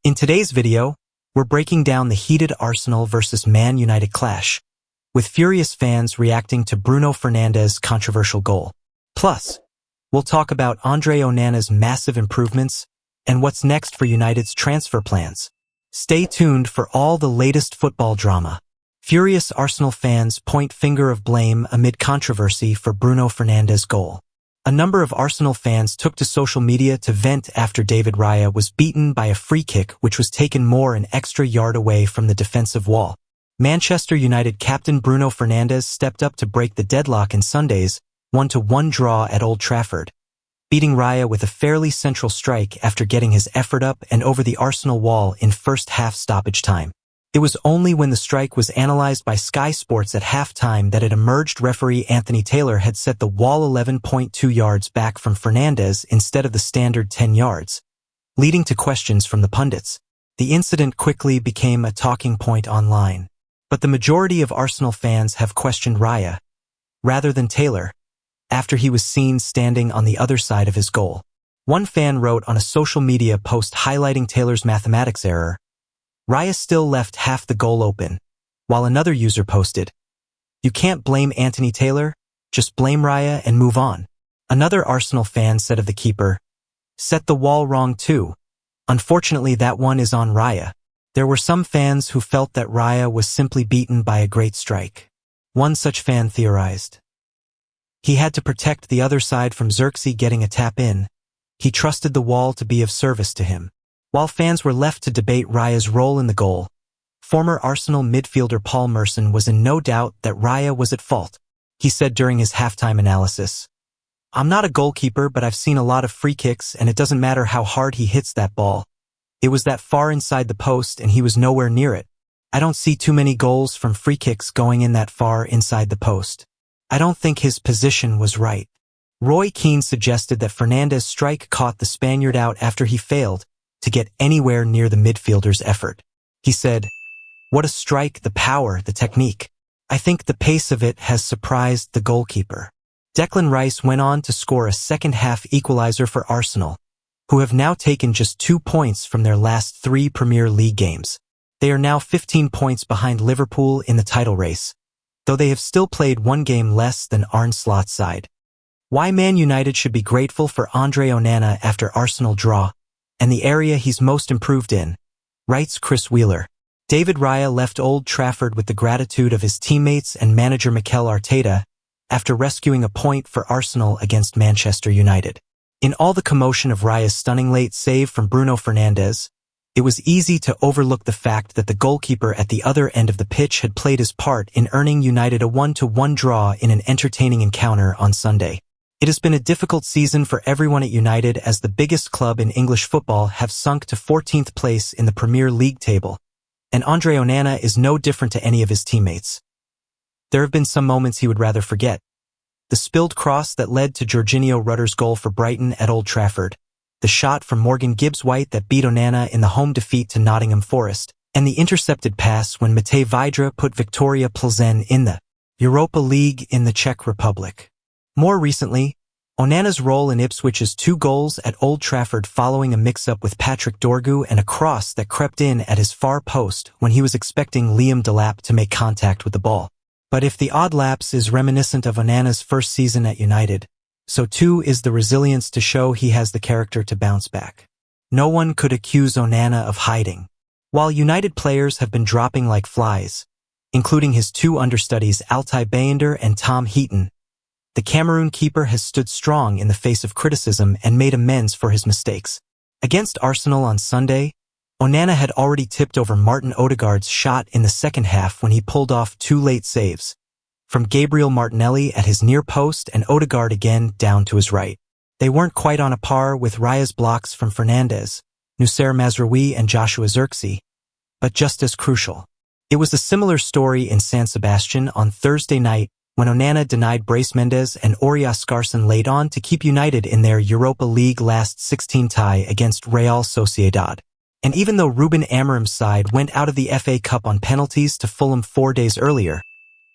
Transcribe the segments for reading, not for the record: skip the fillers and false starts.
In today's video, we're breaking down the heated Arsenal versus Man United clash, with furious fans reacting to Bruno Fernandes' controversial goal. Plus, we'll talk about Andre Onana's massive improvements and what's next for United's transfer plans. Stay tuned for all the latest football drama. Furious Arsenal fans point finger of blame amid controversy for Bruno Fernandes' goal. A number of Arsenal fans took to social media to vent after David Raya was beaten by a free kick which was taken more an extra yard away from the defensive wall. Manchester United captain Bruno Fernandes stepped up to break the deadlock in Sunday's 1-1 draw at Old Trafford, beating Raya with a fairly central strike after getting his effort up and over the Arsenal wall in first-half stoppage time. It was only when the strike was analyzed by Sky Sports at halftime that it emerged referee Anthony Taylor had set the wall 11.2 yards back from Fernandes instead of the standard 10 yards, leading to questions from the pundits. The incident quickly became a talking point online, but the majority of Arsenal fans have questioned Raya, rather than Taylor, after he was seen standing on the other side of his goal. One fan wrote on a social media post highlighting Taylor's mathematics error, "Raya still left half the goal open," while another user posted, "You can't blame Anthony Taylor, just blame Raya and move on." Another Arsenal fan said of the keeper, "Set the wall wrong too. Unfortunately that one is on Raya." There were some fans who felt that Raya was simply beaten by a great strike. One such fan theorized, "He had to protect the other side from Xerxes getting a tap in. He trusted the wall to be of service to him." While fans were left to debate Raya's role in the goal, former Arsenal midfielder Paul Merson was in no doubt that Raya was at fault. He said during his halftime analysis, "I'm not a goalkeeper, but I've seen a lot of free kicks and it doesn't matter how hard he hits that ball. It was that far inside the post and he was nowhere near it. I don't see too many goals from free kicks going in that far inside the post. I don't think his position was right." Roy Keane suggested that Fernandes' strike caught the Spaniard out after he failed to get anywhere near the midfielder's effort. He said, "What a strike, the power, the technique. I think the pace of it has surprised the goalkeeper." Declan Rice went on to score a second-half equalizer for Arsenal, who have now taken just 2 points from their last 3 Premier League games. They are now 15 points behind Liverpool in the title race, though they have still played 1 game less than Arne Slot's side. Why Man United should be grateful for Andre Onana after Arsenal draw, and the area he's most improved in, writes Chris Wheeler. David Raya left Old Trafford with the gratitude of his teammates and manager Mikel Arteta after rescuing a point for Arsenal against Manchester United. In all the commotion of Raya's stunning late save from Bruno Fernandes, it was easy to overlook the fact that the goalkeeper at the other end of the pitch had played his part in earning United a 1-1 draw in an entertaining encounter on Sunday. It has been a difficult season for everyone at United as the biggest club in English football have sunk to 14th place in the Premier League table, and Andre Onana is no different to any of his teammates. There have been some moments he would rather forget. The spilled cross that led to Jorginho Rudder's goal for Brighton at Old Trafford, the shot from Morgan Gibbs-White that beat Onana in the home defeat to Nottingham Forest, and the intercepted pass when Matej Vydra put Viktoria Plzeň in the Europa League in the Czech Republic. More recently, Onana's role in Ipswich's 2 goals at Old Trafford following a mix-up with Patrick Dorgu and a cross that crept in at his far post when he was expecting Liam Delap to make contact with the ball. But if the odd lapse is reminiscent of Onana's first season at United, so too is the resilience to show he has the character to bounce back. No one could accuse Onana of hiding. While United players have been dropping like flies, including his 2 understudies Altay Bayender and Tom Heaton, the Cameroon keeper has stood strong in the face of criticism and made amends for his mistakes. Against Arsenal on Sunday, Onana had already tipped over Martin Odegaard's shot in the second half when he pulled off 2 late saves, from Gabriel Martinelli at his near post and Odegaard again down to his right. They weren't quite on a par with Raya's blocks from Fernandes, Noussair Mazraoui and Joshua Zirkzee, but just as crucial. It was a similar story in San Sebastian on Thursday night when Onana denied Brais Mendes and Ori Oscarson laid on to keep United in their Europa League last 16 tie against Real Sociedad. And even though Ruben Amaram's side went out of the FA Cup on penalties to Fulham 4 days earlier,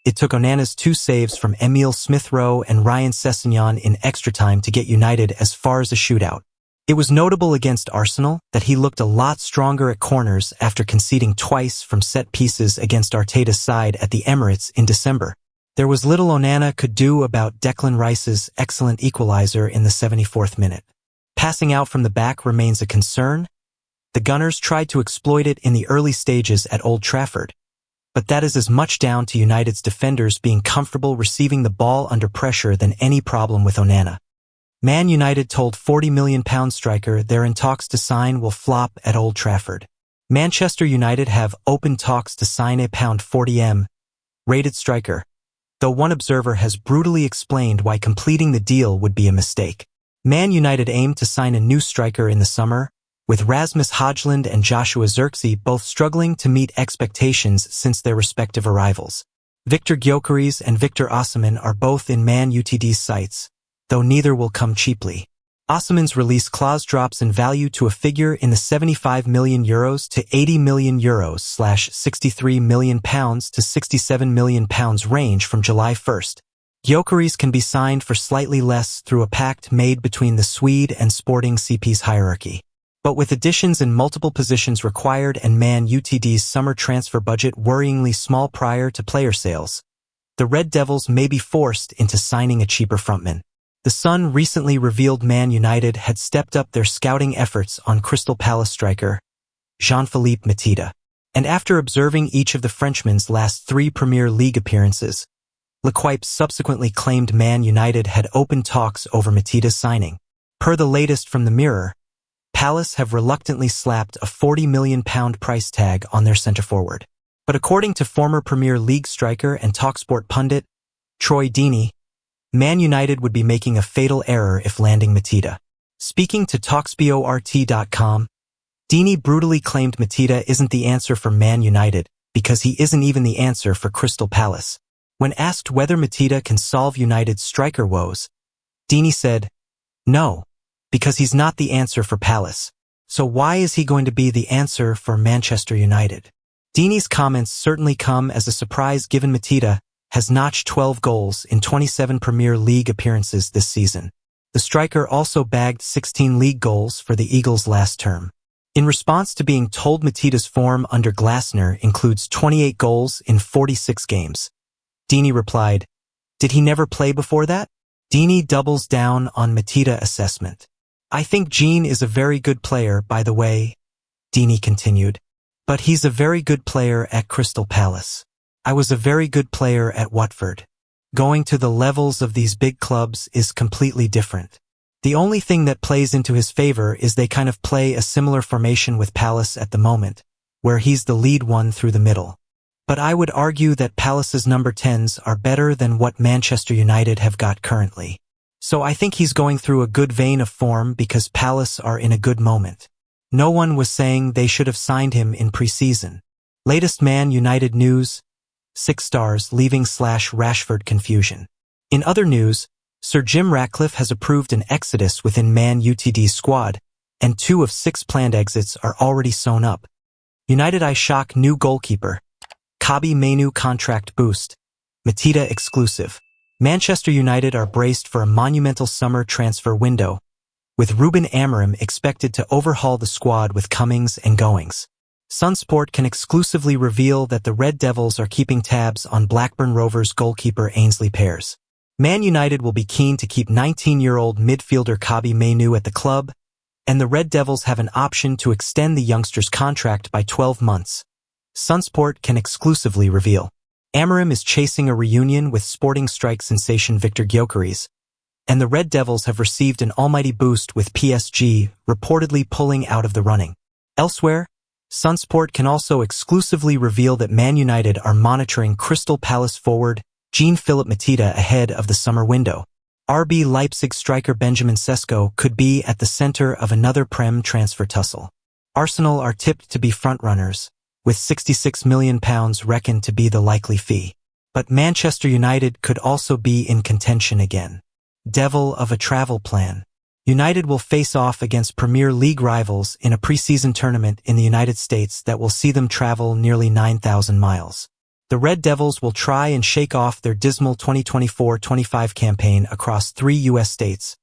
it took Onana's 2 saves from Emile Smith-Rowe and Ryan Sessegnon in extra time to get United as far as a shootout. It was notable against Arsenal that he looked a lot stronger at corners after conceding twice from set pieces against Arteta's side at the Emirates in December. There was little Onana could do about Declan Rice's excellent equalizer in the 74th minute. Passing out from the back remains a concern. The Gunners tried to exploit it in the early stages at Old Trafford, but that is as much down to United's defenders being comfortable receiving the ball under pressure than any problem with Onana. Man United told £40 million striker they're in talks to sign will flop at Old Trafford. Manchester United have open talks to sign a £40M rated striker, though one observer has brutally explained why completing the deal would be a mistake. Man United aimed to sign a new striker in the summer, with Rasmus Højlund and Joshua Zirkzee both struggling to meet expectations since their respective arrivals. Victor Gyökeres and Victor Osimhen are both in Man Utd's sights, though neither will come cheaply. Osimhen's release clause drops in value to a figure in the €75 million to €80 million /£63 million to £67 million range from July 1st. Gyökeres can be signed for slightly less through a pact made between the Swede and Sporting CP's hierarchy. But with additions in multiple positions required and Man Utd's summer transfer budget worryingly small prior to player sales, the Red Devils may be forced into signing a cheaper frontman. The Sun recently revealed Man United had stepped up their scouting efforts on Crystal Palace striker Jean-Philippe Mateta. And after observing each of the Frenchman's last 3 Premier League appearances, L'Equipe subsequently claimed Man United had opened talks over Mateta's signing. Per the latest from the Mirror, Palace have reluctantly slapped a £40 million price tag on their centre-forward. But according to former Premier League striker and TalkSport pundit Troy Deeney, Man United would be making a fatal error if landing Mateta. Speaking to TalkSport.com, Deeney brutally claimed Mateta isn't the answer for Man United because he isn't even the answer for Crystal Palace. When asked whether Mateta can solve United's striker woes, Deeney said, "No, because he's not the answer for Palace. So why is he going to be the answer for Manchester United?" Deeney's comments certainly come as a surprise given Mateta has notched 12 goals in 27 Premier League appearances this season. The striker also bagged 16 league goals for the Eagles last term. In response to being told Mateta's form under Glasner includes 28 goals in 46 games, Deeney replied, "Did he never play before that?" Deeney doubles down on Mateta assessment. "I think Jean is a very good player, by the way," Deeney continued. "But he's a very good player at Crystal Palace. I was a very good player at Watford. Going to the levels of these big clubs is completely different. The only thing that plays into his favor is they kind of play a similar formation with Palace at the moment, where he's the lead one through the middle. But I would argue that Palace's number 10s are better than what Manchester United have got currently. So I think he's going through a good vein of form because Palace are in a good moment. No one was saying they should have signed him in preseason." Latest Man United news: 6 stars leaving/Rashford confusion. In other news, Sir Jim Ratcliffe has approved an exodus within Man Utd's squad, and 2 of 6 planned exits are already sewn up. United eye shock new goalkeeper. Kobbie Mainoo contract boost. Mateta exclusive. Manchester United are braced for a monumental summer transfer window, with Ruben Amaram expected to overhaul the squad with comings and goings. Sunsport can exclusively reveal that the Red Devils are keeping tabs on Blackburn Rovers goalkeeper Ainsley Pears. Man United will be keen to keep 19-year-old midfielder Kobbie Mainoo at the club, and the Red Devils have an option to extend the youngster's contract by 12 months. Sunsport can exclusively reveal. Amaram is chasing a reunion with Sporting strike sensation Victor Gyökeres, and the Red Devils have received an almighty boost with PSG reportedly pulling out of the running. Elsewhere, Sunsport can also exclusively reveal that Man United are monitoring Crystal Palace forward Jean-Philippe Mateta ahead of the summer window. RB Leipzig striker Benjamin Sesko could be at the center of another Prem transfer tussle. Arsenal are tipped to be frontrunners, with £66 million reckoned to be the likely fee. But Manchester United could also be in contention again. Devil of a travel plan. United will face off against Premier League rivals in a preseason tournament in the United States that will see them travel nearly 9,000 miles. The Red Devils will try and shake off their dismal 2024-25 campaign across 3 U.S. states,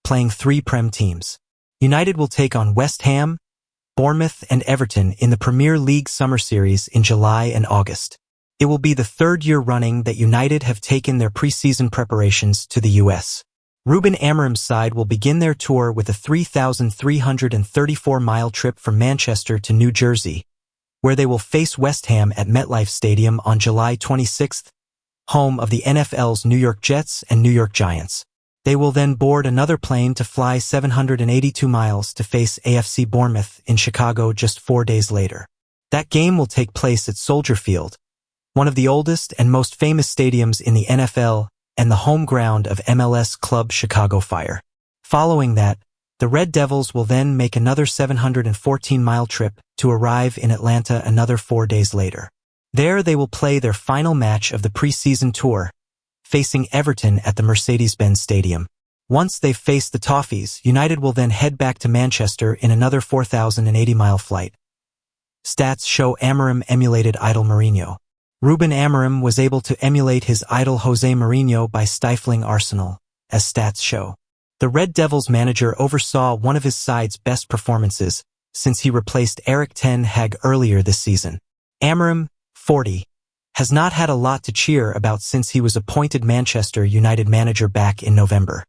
playing 3 Prem teams. United will take on West Ham, Bournemouth and Everton in the Premier League Summer Series in July and August. It will be the third year running that United have taken their preseason preparations to the US. Ruben Amaram's side will begin their tour with a 3,334-mile trip from Manchester to New Jersey, where they will face West Ham at MetLife Stadium on July 26th, home of the NFL's New York Jets and New York Giants. They will then board another plane to fly 782 miles to face AFC Bournemouth in Chicago just 4 days later. That game will take place at Soldier Field, one of the oldest and most famous stadiums in the NFL and the home ground of MLS club Chicago Fire. Following that, the Red Devils will then make another 714-mile trip to arrive in Atlanta another 4 days later. There they will play their final match of the preseason tour, facing Everton at the Mercedes-Benz Stadium. Once they've faced the Toffees, United will then head back to Manchester in another 4,080-mile flight. Stats show Amaram emulated idol Mourinho. Ruben Amaram was able to emulate his idol Jose Mourinho by stifling Rsenal, as stats show. The Red Devils manager oversaw one of his side's best performances since he replaced Erik ten Hag earlier this season. Amaram, 40, has not had a lot to cheer about since he was appointed Manchester United manager back in November.